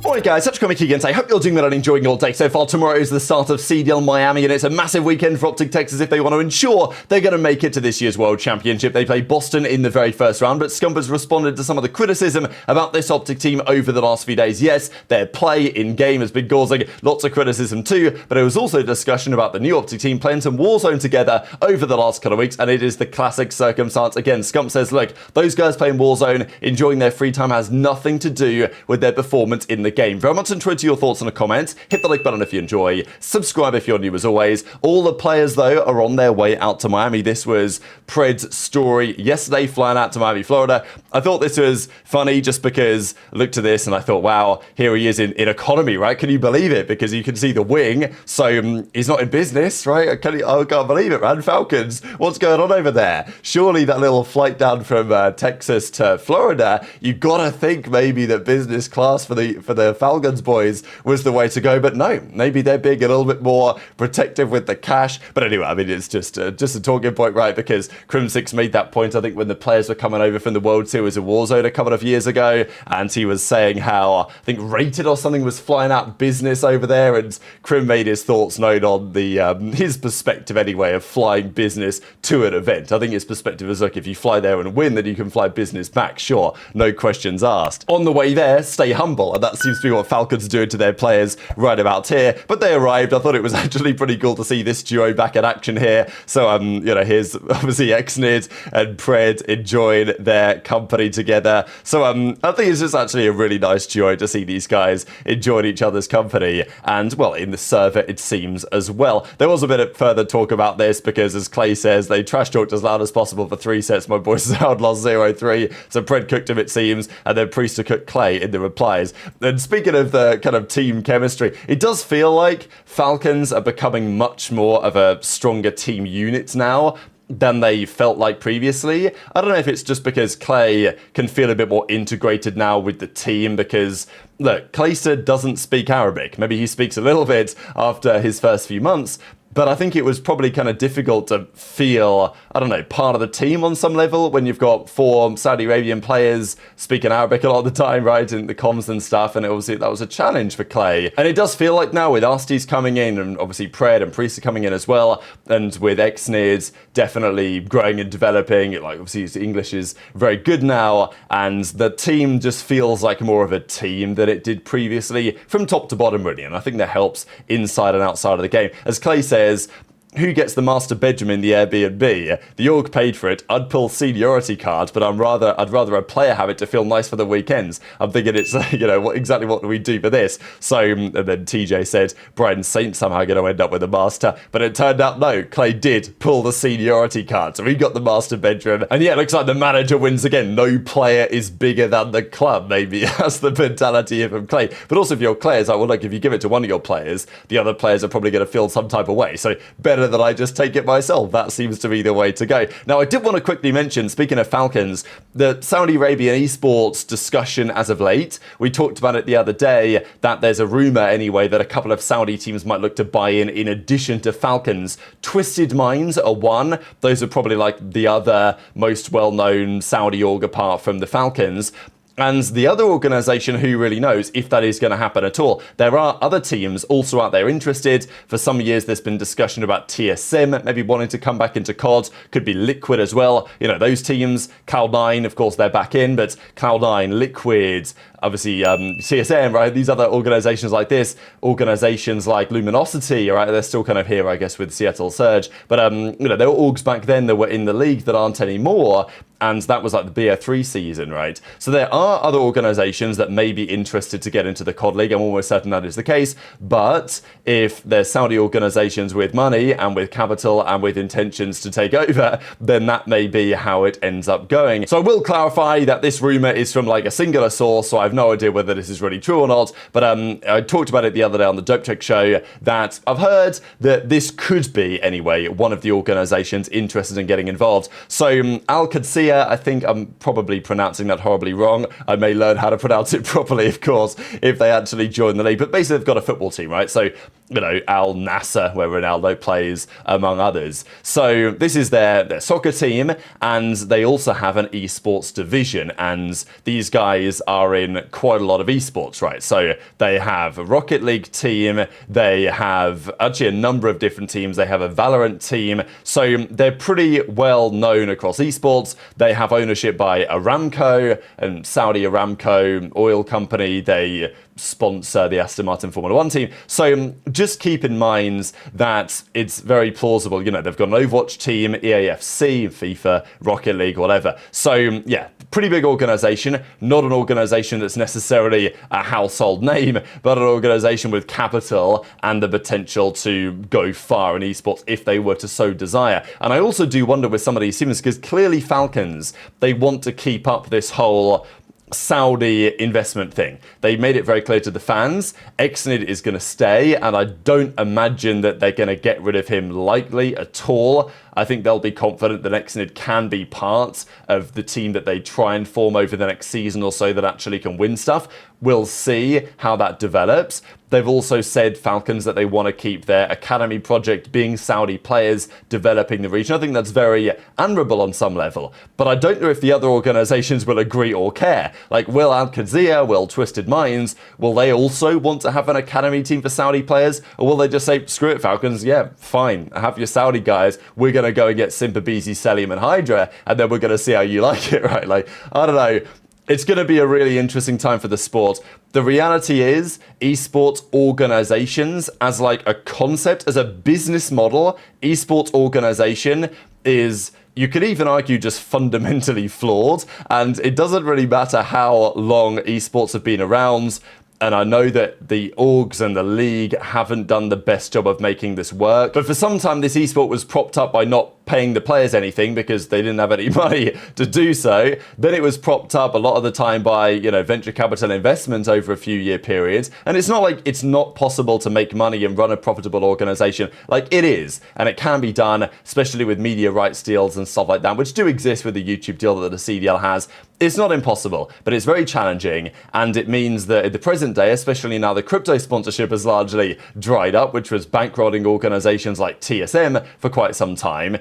Alright guys, such a comic again. I hope you're doing well and enjoying your day so far. Tomorrow is the start of CDL Miami, and it's a massive weekend for OpTic Texas if they want to ensure they're going to make it to this year's World Championship. They play Boston in the very first round, but Scump has responded to some of the criticism about this OpTic team over the last few days. Yes, their play in-game has been causing lots of criticism too, but it was also a discussion about the new OpTic team playing some Warzone together over the last couple of weeks, and it is the classic circumstance. Again, Scump says, look, those guys playing Warzone, enjoying their free time has nothing to do with their performance in the game. Very much enjoyed your thoughts in the comments. Hit the like button if you enjoy. Subscribe if you're new as always. All the players though are on their way out to Miami. This was Pred's story yesterday, flying out to Miami, Florida. I thought this was funny just because I looked at this and I thought, wow, here he is in economy, right? Can you believe it? Because you can see the wing. So he's not in business, right? I can't believe it, man. Falcons, what's going on over there? Surely that little flight down from Texas to Florida, you gotta think maybe that business class for the Falcons boys was the way to go, but no, maybe they're being a little bit more protective with the cash. But anyway, I mean, it's just a talking point, right? Because Kremp made that point, I think, when the players were coming over from the World Series of Warzone a couple of years ago, and he was saying how, I think, Rated or something was flying out business over there, and Kremp made his thoughts known on the his perspective anyway of flying business to an event. I think his perspective is, look, if you fly there and win, then you can fly business back, sure, no questions asked. On the way there, stay humble, and that seems to be what Falcons doing to their players right about here. But they arrived. I thought it was actually pretty cool to see this duo back in action here. So you know, here's obviously Xnid and Pred enjoying their company together. So I think it's just actually a really nice duo to see these guys enjoying each other's company, and well, in the server it seems as well. There was a bit of further talk about this because, as Clay says, they trash talked as loud as possible for 3 sets. My boy Sound lost 0-3, so Pred cooked him, it seems, and then Priester cooked Clay in the replies. And speaking of the kind of team chemistry, it does feel like Falcons are becoming much more of a stronger team unit now than they felt like previously. I don't know if it's just because Clay can feel a bit more integrated now with the team, because look, Clayster doesn't speak Arabic. Maybe he speaks a little bit after his first few months, but I think it was probably kind of difficult to feel, I don't know, part of the team on some level when you've got 4 Saudi Arabian players speaking Arabic a lot of the time, right, in the comms and stuff, and obviously that was a challenge for Clay. And it does feel like now with Nastie coming in, and obviously Pred and Priester coming in as well, and with Xnid definitely growing and developing, like obviously his English is very good now, and the team just feels like more of a team than it did previously, from top to bottom really, and I think that helps inside and outside of the game. As Clay says, who gets the master bedroom in the Airbnb? The org paid for it. I'd pull seniority cards, but I'd rather a player have it to feel nice for the weekends. I'm thinking it's, you know, exactly what do we do for this? So, and then TJ said, Brian Saint somehow going to end up with a master, but it turned out no, Clay did pull the seniority card, so he got the master bedroom. And yeah, it looks like the manager wins again. No player is bigger than the club, maybe. That's the mentality of Clay. But also if you're Clay, it's like, well, look, if you give it to one of your players, the other players are probably going to feel some type of way. So better that I just take it myself. That seems to be the way to go. Now, I did want to quickly mention, speaking of Falcons, the Saudi Arabian esports discussion as of late. We talked about it the other day, that there's a rumor anyway that a couple of Saudi teams might look to buy in addition to Falcons. Twisted Minds are one. Those are probably like the other most well-known Saudi org apart from the Falcons. And the other organisation, who really knows if that is going to happen at all. There are other teams also out there interested. For some years, there's been discussion about TSM maybe wanting to come back into COD. Could be Liquid as well. You know, those teams, Cloud9, of course, they're back in, but Cloud9, Liquid, obviously CSM, right? These other organizations like this, organizations like Luminosity, right? They're still kind of here, I guess, with Seattle Surge. But, you know, there were orgs back then that were in the league that aren't anymore. And that was like the BO3 season, right? So there are other organizations that may be interested to get into the COD League. I'm almost certain that is the case. But if there's Saudi organizations with money and with capital and with intentions to take over, then that may be how it ends up going. So I will clarify that this rumor is from like a singular source, so I have no idea whether this is really true or not. But I talked about it the other day on the Dope Check show that I've heard that this could be, anyway, one of the organizations interested in getting involved. So Al-Qadsiya, I think I'm probably pronouncing that horribly wrong. I may learn how to pronounce it properly, of course, if they actually join the league. But basically, they've got a football team, right? So Al Nassr, where Ronaldo plays, among others. So this is their soccer team, and they also have an esports division, and these guys are in quite a lot of esports, right? So they have a Rocket League team, they have actually a number of different teams, they have a Valorant team, so they're pretty well known across esports. They have ownership by Aramco, and Saudi Aramco oil company. They sponsor the Aston Martin Formula 1 team. So just keep in mind that it's very plausible. They've got an Overwatch team, EAFC, FIFA, Rocket League, whatever. So yeah, pretty big organization, not an organization that's necessarily a household name, but an organization with capital and the potential to go far in esports if they were to so desire. And I also do wonder with some of these teams, because clearly Falcons, they want to keep up this whole Saudi investment thing. They made it very clear to the fans, Exnid is going to stay, and I don't imagine that they're going to get rid of him lightly at all. I think they'll be confident that Exnid can be part of the team that they try and form over the next season or so that actually can win stuff. We'll see how that develops. They've also said, Falcons, that they want to keep their academy project being Saudi players developing the region. I think that's very admirable on some level. But I don't know if the other organizations will agree or care. Like, will Al-Qadsiya, will Twisted Minds, will they also want to have an academy team for Saudi players? Or will they just say, screw it, Falcons, yeah, fine, have your Saudi guys. We're going to go and get Simp, aBeZy, Cellium, and HyDra, and then we're going to see how you like it, right? Like, I don't know. It's going to be a really interesting time for the sport. The reality is, esports organizations as like a concept, as a business model, esports organization is, you could even argue, just fundamentally flawed. And it doesn't really matter how long esports have been around. And I know that the orgs and the league haven't done the best job of making this work. But for some time, this esport was propped up by not paying the players anything because they didn't have any money to do so. Then it was propped up a lot of the time by, venture capital investment over a few year periods. And it's not like it's not possible to make money and run a profitable organization. Like, it is. And it can be done, especially with media rights deals and stuff like that, which do exist with the YouTube deal that the CDL has. It's not impossible, but it's very challenging, and it means that at the present day, especially now the crypto sponsorship has largely dried up, which was bankrolling organizations like TSM for quite some time.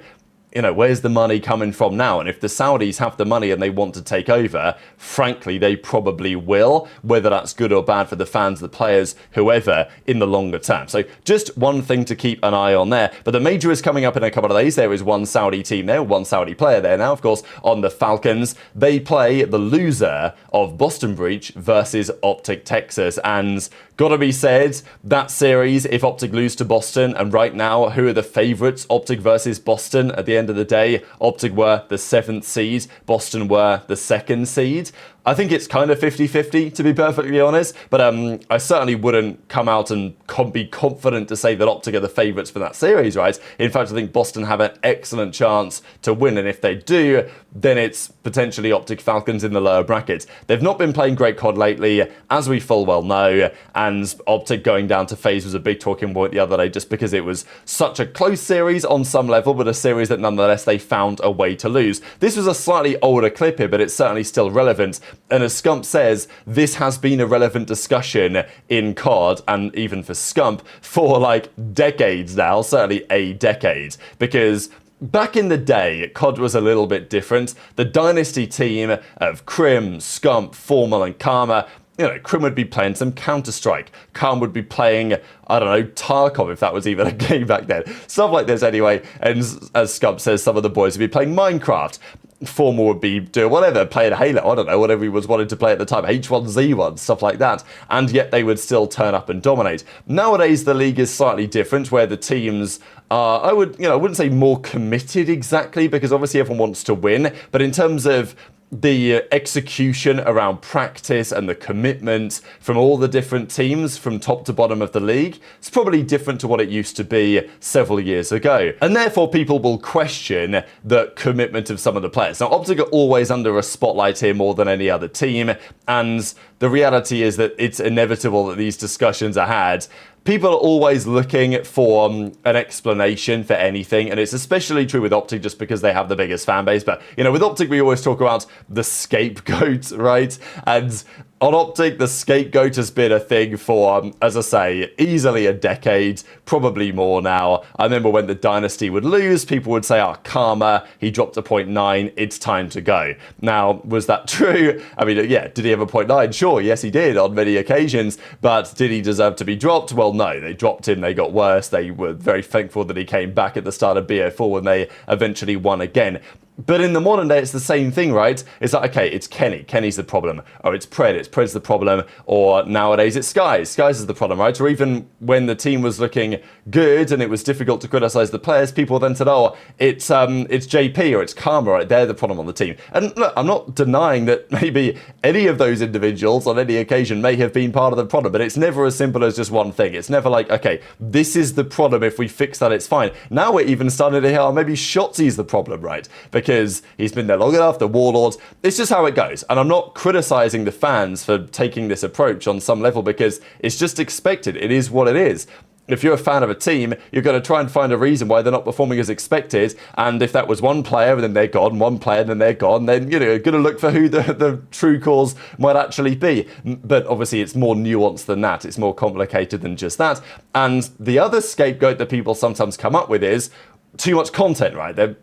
Where's the money coming from now? And if the Saudis have the money and they want to take over, frankly, they probably will, whether that's good or bad for the fans, the players, whoever, in the longer term. So just one thing to keep an eye on there. But the major is coming up in a couple of days. There is one Saudi team there, one Saudi player there now, of course, on the Falcons. They play the loser of Boston Breach versus OpTic Texas. And gotta be said, that series, if OpTic lose to Boston, and right now, who are the favorites? OpTic versus Boston at the end of the day. OpTic were the 7th seed, Boston were the 2nd seed. I think it's kind of 50-50, to be perfectly honest, but I certainly wouldn't come out and be confident to say that OpTic are the favourites for that series, right? In fact, I think Boston have an excellent chance to win, and if they do, then it's potentially OpTic Falcons in the lower brackets. They've not been playing great COD lately, as we full well know, and OpTic going down to FaZe was a big talking point the other day, just because it was such a close series on some level, but a series that nonetheless they found a way to lose. This was a slightly older clip here, but it's certainly still relevant. And as Scump says, this has been a relevant discussion in COD and even for Scump for like decades now, certainly a decade, because back in the day, COD was a little bit different. The Dynasty team of Kremp, Scump, Formal, and Karma, Kremp would be playing some Counter-Strike. Karma would be playing, I don't know, Tarkov, if that was even a game back then. Stuff like this anyway. And as Scump says, some of the boys would be playing Minecraft. Formal would be doing whatever, playing Halo, I don't know, whatever he was wanting to play at the time, H1Z1, stuff like that, and yet they would still turn up and dominate. Nowadays, the league is slightly different, where the teams are, I wouldn't say more committed exactly, because obviously everyone wants to win, but in terms of the execution around practice and the commitment from all the different teams from top to bottom of the league, it's probably different to what it used to be several years ago. And therefore people will question the commitment of some of the players. Now OpTic are always under a spotlight here more than any other team, and the reality is that it's inevitable that these discussions are had. People are always looking for an explanation for anything, and it's especially true with OpTic just because they have the biggest fan base. But, with OpTic, we always talk about the scapegoat, right? And On OpTic, the scapegoat has been a thing for, as I say, easily a decade, probably more now. I remember when the Dynasty would lose, people would say, karma, he dropped a 0.9, it's time to go. Now, was that true? I mean, yeah, did he have a 0.9? Sure, yes, he did on many occasions, but did he deserve to be dropped? Well, no, they dropped him, they got worse, they were very thankful that he came back at the start of BO4 when they eventually won again. But in the modern day, it's the same thing, right? It's like, okay, it's Kenny. Kenny's the problem. Or it's Pred's the problem. Or nowadays, it's Skyz. Skyz is the problem, right? Or even when the team was looking good and it was difficult to criticize the players, people then said, oh, it's JP or it's Karma, right? They're the problem on the team. And look, I'm not denying that maybe any of those individuals on any occasion may have been part of the problem, but it's never as simple as just one thing. It's never like, okay, this is the problem. If we fix that, it's fine. Now we're even starting to hear, oh, maybe Shotzzy's the problem, right? Because he's been there long enough, the Warlords. It's just how it goes. And I'm not criticizing the fans for taking this approach on some level because it's just expected. It is what it is. If you're a fan of a team, you're going to try and find a reason why they're not performing as expected. And if that was one player and then they're gone, one player and then they're gone, then you're going to look for who the true cause might actually be. But obviously it's more nuanced than that. It's more complicated than just that. And the other scapegoat that people sometimes come up with is too much content, right? They're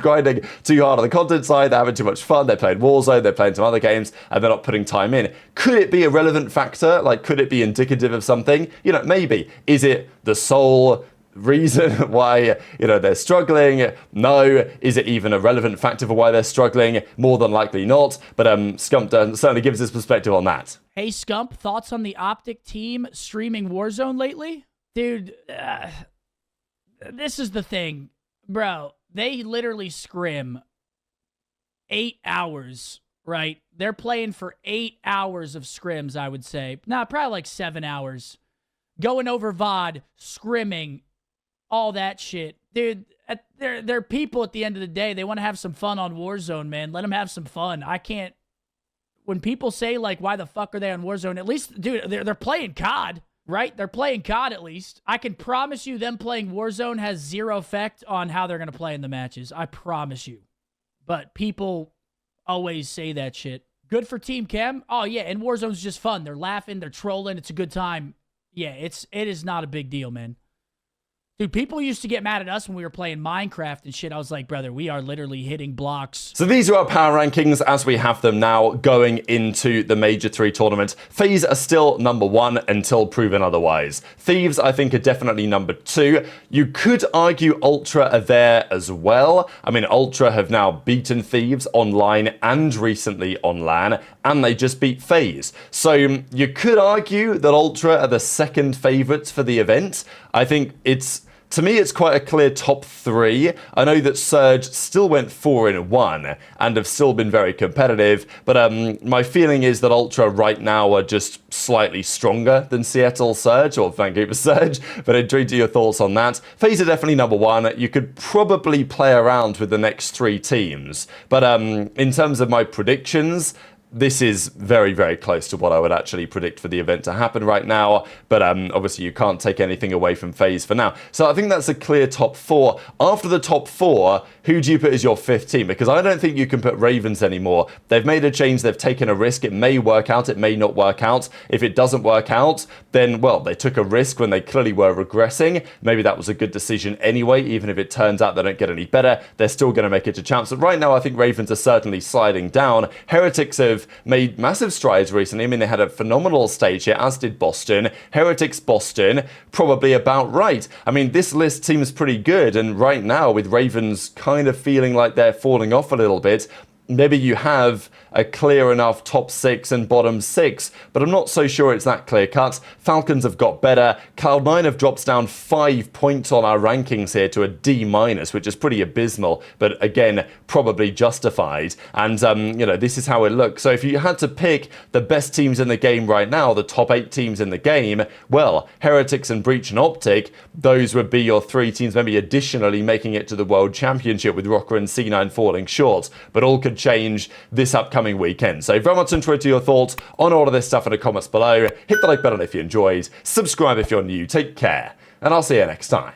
grinding too hard on the content side, they're having too much fun, they're playing Warzone, they're playing some other games, and they're not putting time in. Could it be a relevant factor? Like, could it be indicative of something? Maybe. Is it the sole reason why, they're struggling? No. Is it even a relevant factor for why they're struggling? More than likely not. But Scump certainly gives his perspective on that. Hey, Scump, thoughts on the OpTic team streaming Warzone lately? Dude, this is the thing, bro. They literally scrim 8 hours, right? They're playing for 8 hours of scrims, I would say. Nah, probably like 7 hours. Going over VOD, scrimming, all that shit. Dude, they're people at the end of the day. They want to have some fun on Warzone, man. Let them have some fun. I can't... When people say, like, why the fuck are they on Warzone? At least, dude, they're playing COD. Right? They're playing COD at least. I can promise you them playing Warzone has zero effect on how they're going to play in the matches. I promise you. But people always say that shit. Good for Team Chem? Oh, yeah, and Warzone's just fun. They're laughing, they're trolling, it's a good time. Yeah, it is not a big deal, man. Dude, people used to get mad at us when we were playing Minecraft and shit. I was like, brother, we are literally hitting blocks. So these are our power rankings as we have them now going into the Major 3 tournament. FaZe are still number 1 until proven otherwise. Thieves, I think, are definitely number 2. You could argue Ultra are there as well. I mean, Ultra have now beaten Thieves online and recently on LAN, and they just beat FaZe. So you could argue that Ultra are the second favourites for the event. I think to me, it's quite a clear top 3. I know that Surge still went 4-1 and have still been very competitive, but my feeling is that Ultra right now are just slightly stronger than Seattle Surge or Vancouver Surge, but intrigued to your thoughts on that. FaZe are definitely number 1. You could probably play around with the next 3 teams, but in terms of my predictions, this is very, very close to what I would actually predict for the event to happen right now, but obviously you can't take anything away from FaZe for now. So I think that's a clear top 4. After the top 4, who do you put as your 5th team? Because I don't think you can put Ravens anymore. They've made a change, they've taken a risk. It may work out, it may not work out. If it doesn't work out, then, well, they took a risk when they clearly were regressing. Maybe that was a good decision anyway. Even if it turns out they don't get any better, they're still going to make it to champs. But right now, I think Ravens are certainly sliding down. Heretics have made massive strides recently. I mean, they had a phenomenal stage here, as did Boston. Heretics Boston, probably about right. I mean, this list seems pretty good, and right now, with Ravens kind of feeling like they're falling off a little bit, maybe you have a clear enough top 6 and bottom 6, but I'm not so sure it's that clear cut. Falcons have got better. Cloud9 have dropped down 5 points on our rankings here to a D-, which is pretty abysmal, but again, probably justified. And, this is how it looks. So if you had to pick the best teams in the game right now, the top 8 teams in the game, well, Heretics and Breach and OpTic, those would be your 3 teams, maybe additionally making it to the World Championship with Rocker and C9 falling short. But all could change this upcoming weekend. So very much enjoyed your thoughts on all of this stuff in the comments below. Hit the like button if you enjoyed. Subscribe if you're new. Take care. And I'll see you next time.